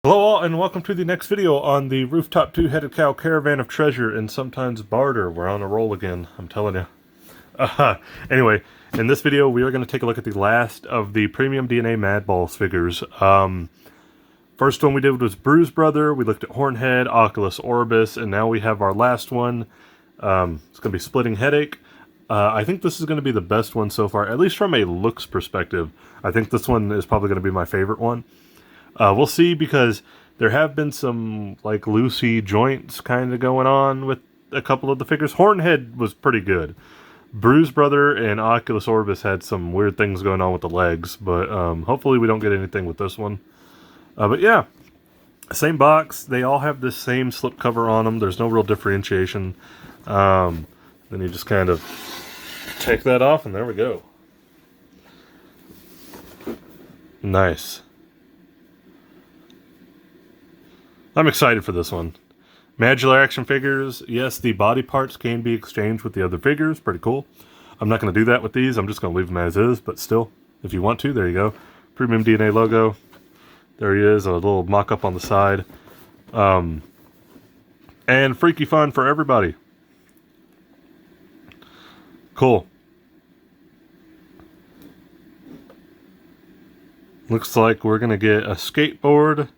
Hello all, and welcome to the next video on the Rooftop Two-Headed Cow Caravan of Treasure and sometimes Barter. We're on a roll again, I'm telling you. Anyway, in this video we are going to take a look at the last of the PremiumDNA Madballs figures. First one we did was Bruise Brother, we looked at Hornhead, Oculus Orbis, and now we have our last one. It's going to be Splitting Headache. I think this is going to be the best one so far, at least from a looks perspective. I think this one is probably going to be my favorite one. We'll see, because there have been some like loosey joints kind of going on with a couple of the figures. Hornhead was pretty good. Bruise Brother and Oculus Orbis had some weird things going on with the legs, but hopefully we don't get anything with this one. But yeah, same box. They all have this same slipcover on them. There's no real differentiation. Then you just kind of take that off, and there we go. Nice. I'm excited for this one. Modular action figures. Yes, the body parts can be exchanged with the other figures. Pretty cool. I'm not going to do that with these. I'm just going to leave them as is, but still, if you want to, there you go. PremiumDNA logo. There he is, a little mock-up on the side. And freaky fun for everybody. Cool. Looks like we're going to get a skateboard,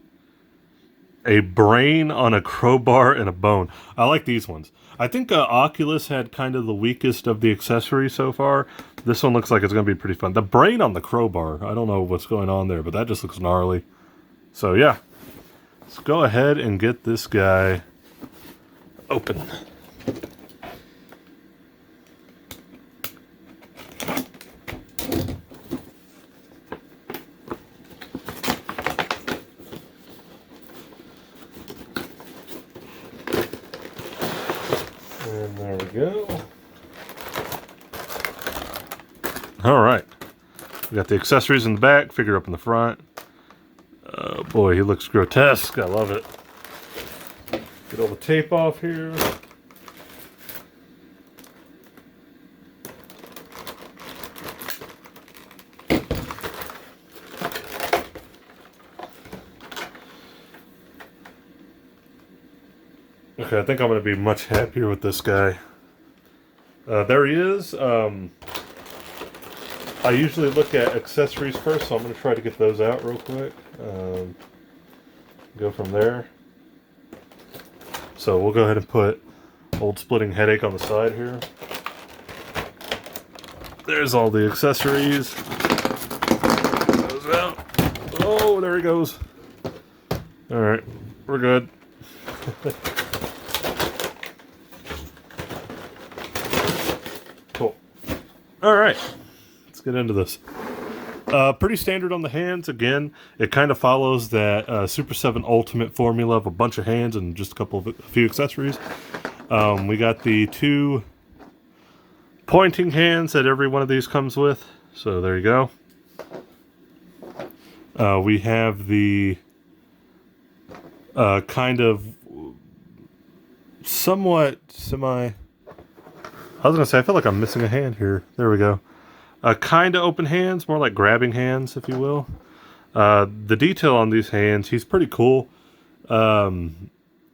a brain on a crowbar, and a bone. I like these ones. I think Oculus had kind of the weakest of the accessories so far. This one looks like it's going to be pretty fun. The brain on the crowbar, I don't know what's going on there, but that just looks gnarly. So yeah, let's go ahead and get this guy open. And there we go. Alright. We got the accessories in the back, figure up in the front. Oh boy, he looks grotesque. I love it. Get all the tape off here. Okay, I think I'm going to be much happier with this guy. There he is. I usually look at accessories first, so I'm going to try to get those out real quick. Go from there. So we'll go ahead and put old Splitting Headache on the side here. There's all the accessories. Those out. Oh, there he goes. Alright, we're good. Cool. Alright, let's get into this. Pretty standard on the hands. Again, it kind of follows that Super 7 Ultimate formula of a bunch of hands and just a few accessories. We got the two pointing hands that every one of these comes with. So there you go. We have the kind of somewhat I was going to say, I feel like I'm missing a hand here. There we go. Kind of open hands, more like grabbing hands, if you will. The detail on these hands, he's pretty cool. I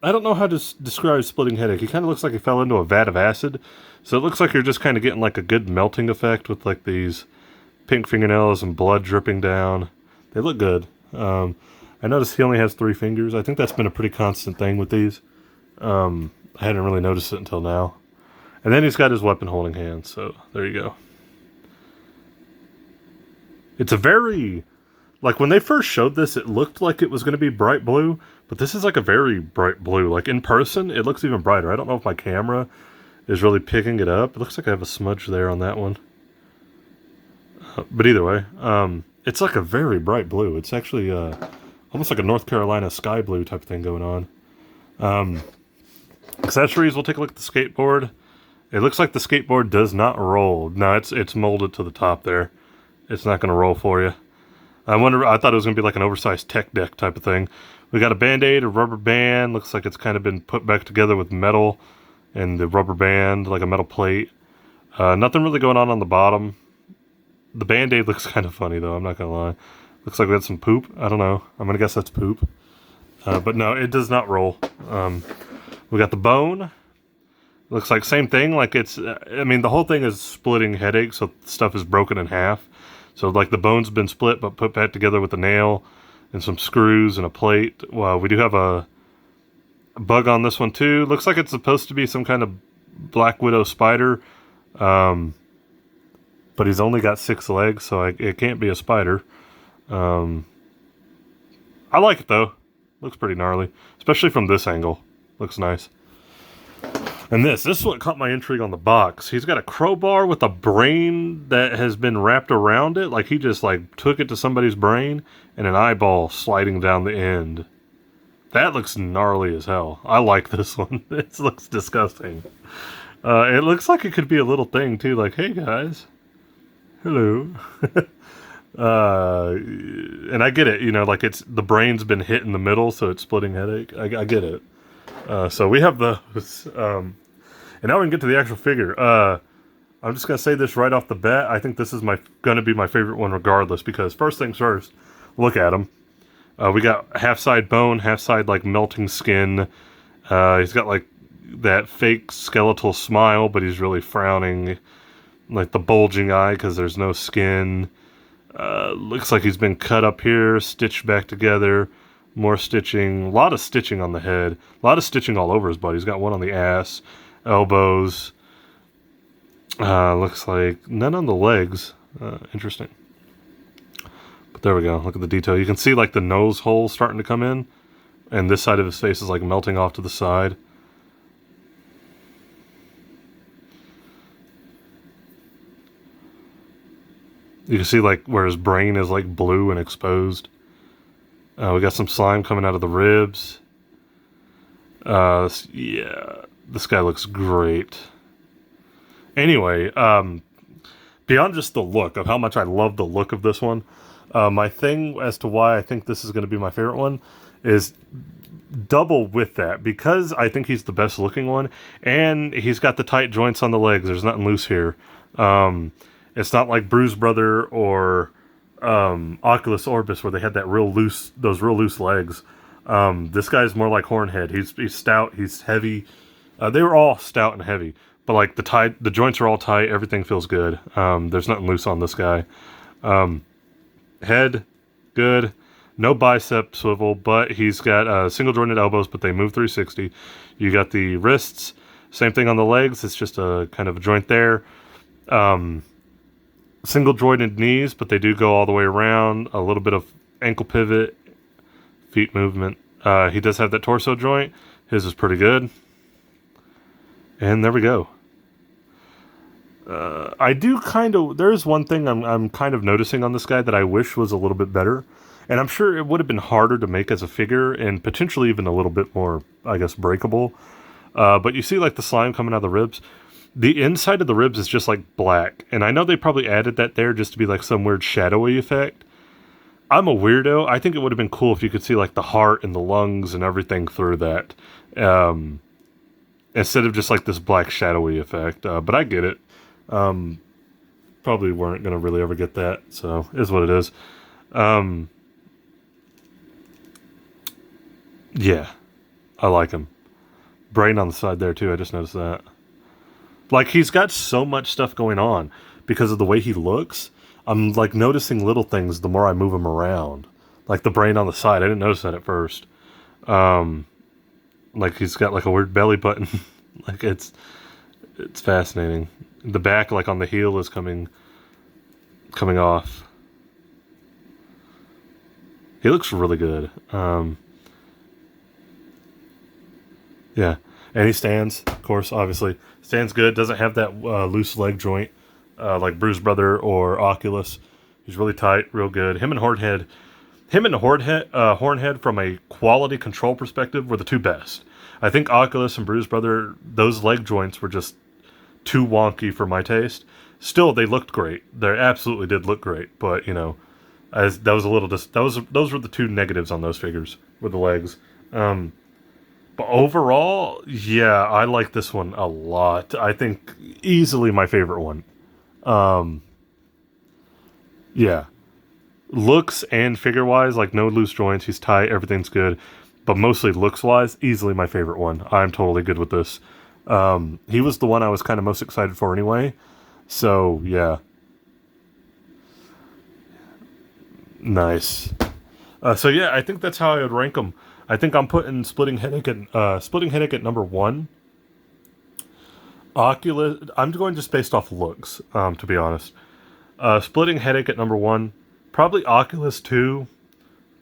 don't know how to describe Splitting Headache. He kind of looks like he fell into a vat of acid. So it looks like you're just kind of getting like a good melting effect with like these pink fingernails and blood dripping down. They look good. I noticed he only has 3 fingers. I think that's been a pretty constant thing with these. I hadn't really noticed it until now. And then he's got his weapon holding hand, so there you go. It's a very, like when they first showed this, it looked like it was going to be bright blue, but this is like a very bright blue. Like in person, it looks even brighter. I don't know if my camera is really picking it up. It looks like I have a smudge there on that one. But either way, it's like a very bright blue. It's actually almost like a North Carolina sky blue type of thing going on. Accessories, we'll take a look at the skateboard. It looks like the skateboard does not roll. No, it's molded to the top there. It's not going to roll for you. I thought it was going to be like an oversized tech deck type of thing. We got a Band-Aid, a rubber band. Looks like it's kind of been put back together with metal and the rubber band, like a metal plate. Nothing really going on the bottom. The Band-Aid looks kind of funny, though. I'm not going to lie. Looks like we had some poop. I don't know. I'm going to guess that's poop. But no, it does not roll. We got the bone. Looks like same thing. Like it's, I mean, the whole thing is splitting headache, so stuff is broken in half. So like the bone's been split, but put back together with a nail and some screws and a plate. Well, we do have a bug on this one too. Looks like it's supposed to be some kind of Black Widow spider. But he's only got 6 legs, so it can't be a spider. I like it though. Looks pretty gnarly, especially from this angle. Looks nice. And this is what caught my intrigue on the box. He's got a crowbar with a brain that has been wrapped around it. Like he just like took it to somebody's brain and an eyeball sliding down the end. That looks gnarly as hell. I like this one. This looks disgusting. It looks like it could be a little thing too. Like, hey guys. Hello. And I get it. You know, like it's the brain's been hit in the middle, so it's splitting headache. I get it. So we have those. And now we can get to the actual figure. I'm just going to say this right off the bat. I think this is going to be my favorite one regardless, because first things first, look at him. We got half side bone, half side like melting skin. He's got like that fake skeletal smile, but he's really frowning. Like the bulging eye because there's no skin. Looks like he's been cut up here, stitched back together. More stitching, a lot of stitching on the head, a lot of stitching all over his body. He's got one on the ass, elbows. Looks like none on the legs. Interesting. But there we go. Look at the detail. You can see like the nose hole starting to come in, and this side of his face is like melting off to the side. You can see like where his brain is like blue and exposed. We got some slime coming out of the ribs. Yeah, this guy looks great. Anyway, beyond just the look of how much I love the look of this one, my thing as to why I think this is going to be my favorite one is double with that, because I think he's the best looking one, and he's got the tight joints on the legs. There's nothing loose here. It's not like Bruise Brother or Oculus Orbis where they had that those real loose legs. This guy's more like Hornhead. He's stout, he's heavy. They were all stout and heavy, but like the joints are all tight, everything feels good. There's nothing loose on this guy. Head, good. No bicep swivel, but he's got single jointed elbows, but they move 360. You got the wrists, same thing on the legs, it's just a kind of a joint there. Single jointed knees, but they do go all the way around. A little bit of ankle pivot, feet movement. He does have that torso joint. His is pretty good. And there we go. I do there's one thing I'm kind of noticing on this guy that I wish was a little bit better. And I'm sure it would have been harder to make as a figure and potentially even a little bit more, I guess, breakable. But you see like the slime coming out of the ribs. The inside of the ribs is just like black. And I know they probably added that there just to be like some weird shadowy effect. I'm a weirdo. I think it would have been cool if you could see like the heart and the lungs and everything through that. Instead of just like this black shadowy effect. But I get it. Probably weren't going to really ever get that. So it is what it is. Yeah. I like him. Brain on the side there too. I just noticed that. Like, he's got so much stuff going on because of the way he looks. I'm, like, noticing little things the more I move him around. Like, the brain on the side. I didn't notice that at first. Like, he's got, like, a weird belly button. Like, it's fascinating. The back, like, on the heel is coming off. He looks really good. Yeah. And he stands, of course, obviously. Stands good. Doesn't have that loose leg joint like Bruise Brother or Oculus. He's really tight, real good. Him and Hornhead, from a quality control perspective, were the two best. I think Oculus and Bruise Brother, those leg joints were just too wonky for my taste. Still, they looked great. They absolutely did look great. But, you know, those were the two negatives on those figures, were the legs. But overall, yeah, I like this one a lot. I think easily my favorite one. Yeah. Looks and figure-wise, like no loose joints. He's tight. Everything's good. but mostly looks-wise, easily my favorite one. I'm totally good with this. He was the one I was kind of most excited for anyway. So, yeah. Nice. So, yeah, I think that's how I would rank them. I think I'm putting Splitting Headache at number 1. Oculus... I'm going just based off looks, to be honest. Splitting Headache at number 1. Probably Oculus 2.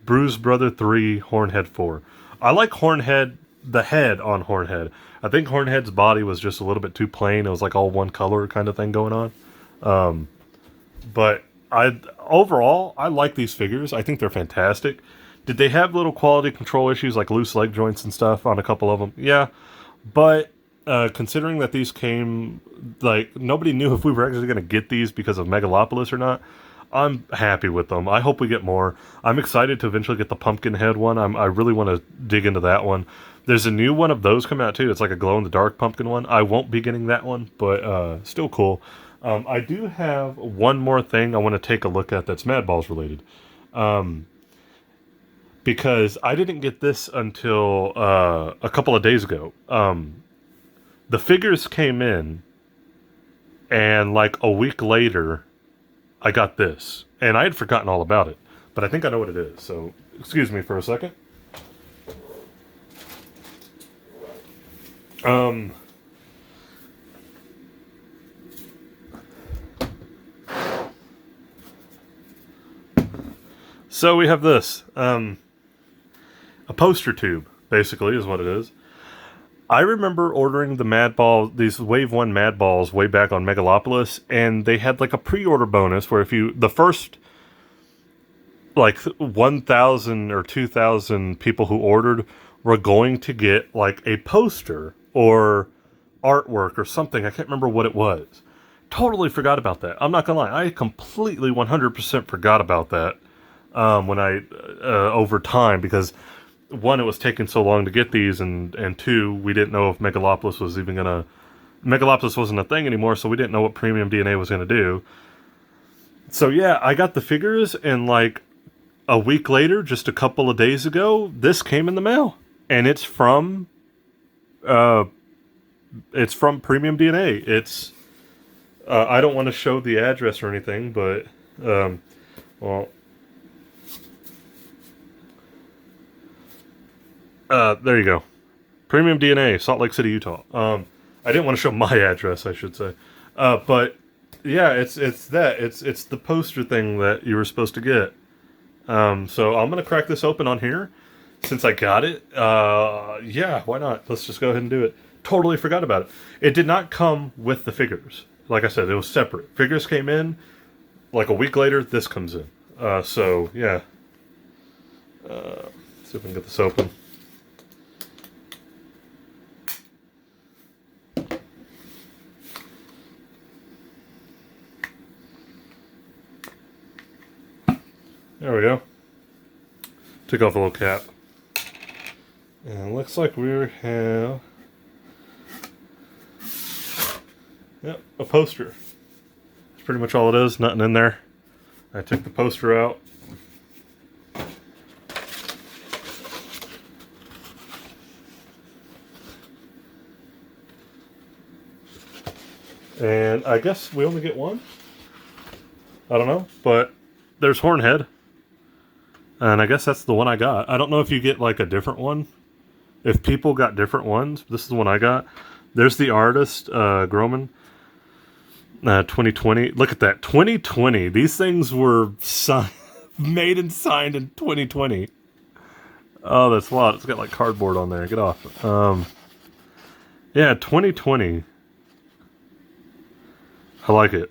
Bruise Brother 3. Hornhead 4. I like Hornhead... the head on Hornhead. I think Hornhead's body was just a little bit too plain. It was like all one color kind of thing going on. But overall, I like these figures. I think they're fantastic. Did they have little quality control issues like loose leg joints and stuff on a couple of them? Yeah. But considering that these came, like, nobody knew if we were actually going to get these because of Megalopolis or not, I'm happy with them. I hope we get more. I'm excited to eventually get the Pumpkinhead one. I really want to dig into that one. There's a new one of those coming out too. It's like a glow-in-the-dark pumpkin one. I won't be getting that one, but still cool. I do have one more thing I want to take a look at that's Madballs related. Because I didn't get this until a couple of days ago. The figures came in, and like a week later, I got this. And I had forgotten all about it. But I think I know what it is. So, excuse me for a second. So we have this. A poster tube, basically, is what it is. I remember ordering the Madball, these Wave 1 Madballs way back on Megalopolis, and they had like a pre-order bonus where if you, the first like 1,000 or 2,000 people who ordered were going to get like a poster or artwork or something. I can't remember what it was. Totally forgot about that. I'm not gonna lie. I completely 100% forgot about that when I, over time, because one, it was taking so long to get these, and two, we didn't know if Megalopolis was even gonna... Megalopolis wasn't a thing anymore, so we didn't know what PremiumDNA was gonna do. So yeah, I got the figures, and like a week later, just a couple of days ago, this came in the mail. And it's from PremiumDNA. It's I don't want to show the address or anything, but well, there you go. PremiumDNA, Salt Lake City, Utah. I didn't want to show my address, I should say. But yeah, it's the poster thing that you were supposed to get. So I'm gonna crack this open on here. Since I got it, yeah, why not? Let's just go ahead and do it. Totally forgot about it. It did not come with the figures. Like I said, it was separate. Figures came in, like a week later, this comes in. So, yeah. See if we can get this open. There we go. Took off a little cap. And it looks like we have... Yep, a poster. That's pretty much all it is. Nothing in there. I took the poster out. And I guess we only get one? I don't know, but there's Hornhead. And I guess that's the one I got. I don't know if you get like a different one. If people got different ones, this is the one I got. There's the artist, Groman. 2020. Look at that. 2020. These things were made and signed in 2020. Oh, that's a lot. It's got like cardboard on there. Get off. Yeah, 2020. I like it.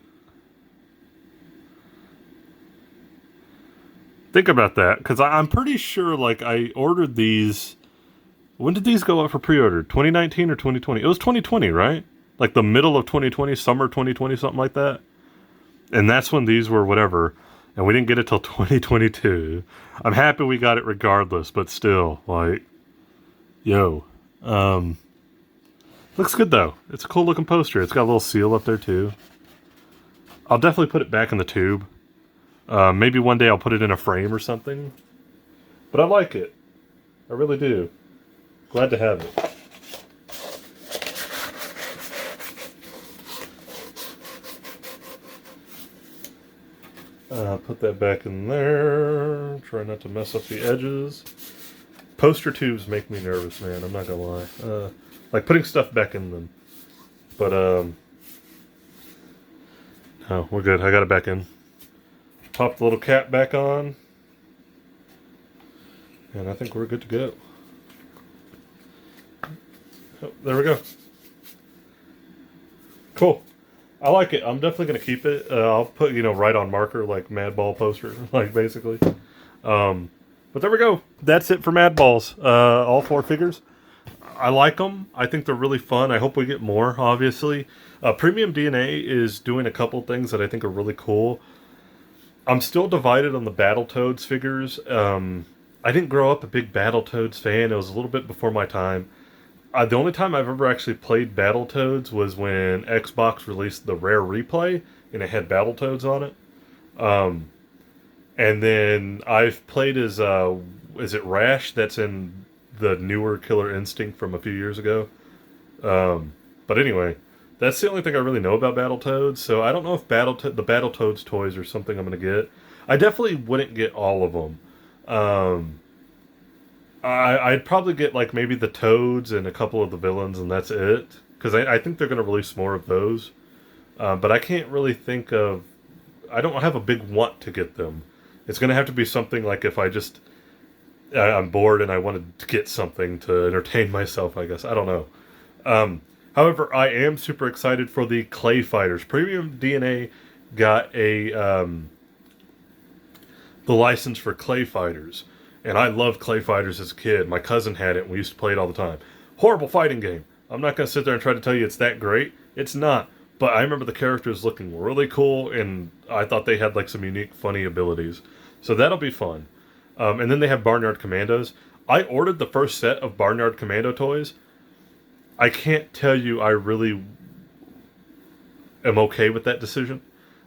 Think about that, because I'm pretty sure, like, I ordered these... When did these go up for pre-order? 2019 or 2020? It was 2020, right? Like the middle of 2020, summer 2020, something like that. And that's when these were whatever. And we didn't get it till 2022. I'm happy we got it regardless, but still, like, yo. Looks good, though. It's a cool looking poster. It's got a little seal up there, too. I'll definitely put it back in the tube. Maybe one day I'll put it in a frame or something. But I like it. I really do. Glad to have it. Put that back in there. Try not to mess up the edges. Poster tubes make me nervous, man. I'm not gonna lie. Like putting stuff back in them. But, no, we're good. I got it back in. Pop the little cap back on. And I think we're good to go. Oh, there we go. Cool. I like it. I'm definitely going to keep it. I'll put, right on marker, like Madball poster, like basically. But there we go. That's it for Madballs. All 4 figures. I like them. I think they're really fun. I hope we get more, obviously. PremiumDNA is doing a couple things that I think are really cool. I'm still divided on the Battletoads figures. I didn't grow up a big Battletoads fan. It was a little bit before my time. The only time I've ever actually played Battletoads was when Xbox released the Rare Replay, and it had Battletoads on it. And then I've played as, is it Rash that's in the newer Killer Instinct from a few years ago? But anyway, that's the only thing I really know about Battletoads, so I don't know if the Battletoads toys are something I'm going to get. I definitely wouldn't get all of them. I'd probably get like maybe the Toads and a couple of the villains, and that's it. Because I think they're going to release more of those. But I can't really think of... I don't have a big want to get them. It's going to have to be something like if I'm bored and I wanted to get something to entertain myself, I guess. I don't know. However, I am super excited for the Clay Fighters. PremiumDNA got the license for Clay Fighters. And I loved Clay Fighters as a kid. My cousin had it, and we used to play it all the time. Horrible fighting game. I'm not going to sit there and try to tell you it's that great. It's not. But I remember the characters looking really cool, and I thought they had like some unique, funny abilities. So that'll be fun. And then they have Barnyard Commandos. I ordered the first set of Barnyard Commando toys. I can't tell you I really am okay with that decision.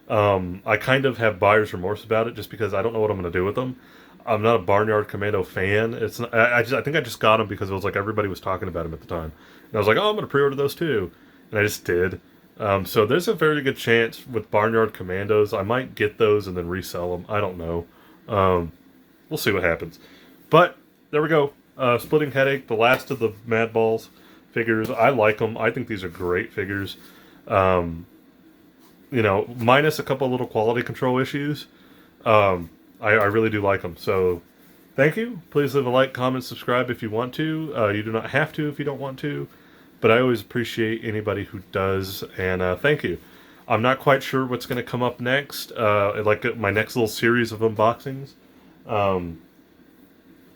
I kind of have buyer's remorse about it just because I don't know what I'm going to do with them. I'm not a Barnyard Commando fan. It's not, I think I just got them because it was like everybody was talking about them at the time. And I was like, oh, I'm going to pre-order those too. And I just did. So there's a very good chance with Barnyard Commandos, I might get those and then resell them. I don't know. We'll see what happens. But there we go. Splitting Headache, the last of the Madballs figures. I like them. I think these are great figures. Minus a couple little quality control issues. I really do like them. So, thank you. Please leave a like, comment, subscribe if you want to. You do not have to if you don't want to. But I always appreciate anybody who does. And thank you. I'm not quite sure what's going to come up next. Like my next little series of unboxings. I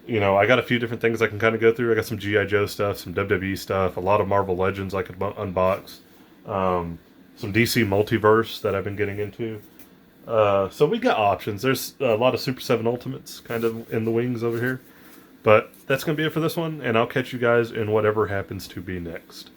got a few different things I can kind of go through. I got some G.I. Joe stuff, some WWE stuff, a lot of Marvel Legends I could unbox. Some DC Multiverse that I've been getting into. So we got options. There's a lot of Super 7 Ultimates kind of in the wings over here. But that's going to be it for this one, and I'll catch you guys in whatever happens to be next.